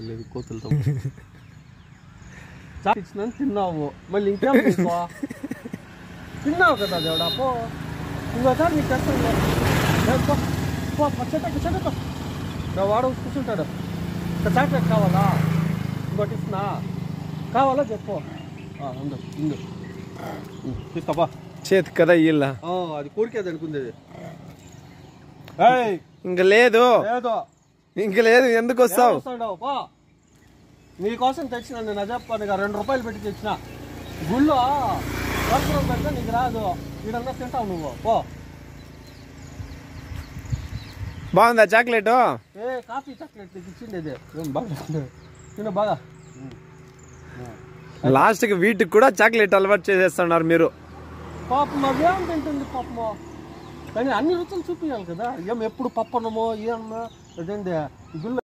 లేదు కోతులతో ఇచ్చినాను తిన్నావు మళ్ళీ ఇంకేం తిన్నావు కదా దేవుడా పో ఇంకోసారి నీకు తెస్తాను చెట్ట నా వాడు కూర్చుంటాడు చాక్లెట్ కావాలా ఇంకోటి ఇస్తున్నా కావాలా చెప్పు ఇందు తీసుకోపా చేతి కదా వీళ్ళ అది కోరికేది అనుకుంది ఇంక లేదు ఇంక లేదు ఎందుకు వస్తావు నీకోసం తెచ్చిన నేను అజప్పనిగా 2 రూపాయలు పెట్టి తెచ్చిన గుళ్ళో వర్షం పెడితే నీకు రాదు ఈడన్నా తింటావు నువ్వు పో బాగుందా చాక్లెట్ కాఫీ చాక్లెట్ నీకు ఇచ్చిండేది ఏం బాగా తిన బాగా లాస్ట్ కి వీటికి కూడా చాక్లెట్ అలవాటు చేసేస్తున్నారు మీరు పాపం అదేం తింటుంది పాపము కానీ అన్ని రుచులు చూపించాలి కదా ఏం ఎప్పుడు పప్పనమో ఏమన్నా అదేంటి గుళ్ళో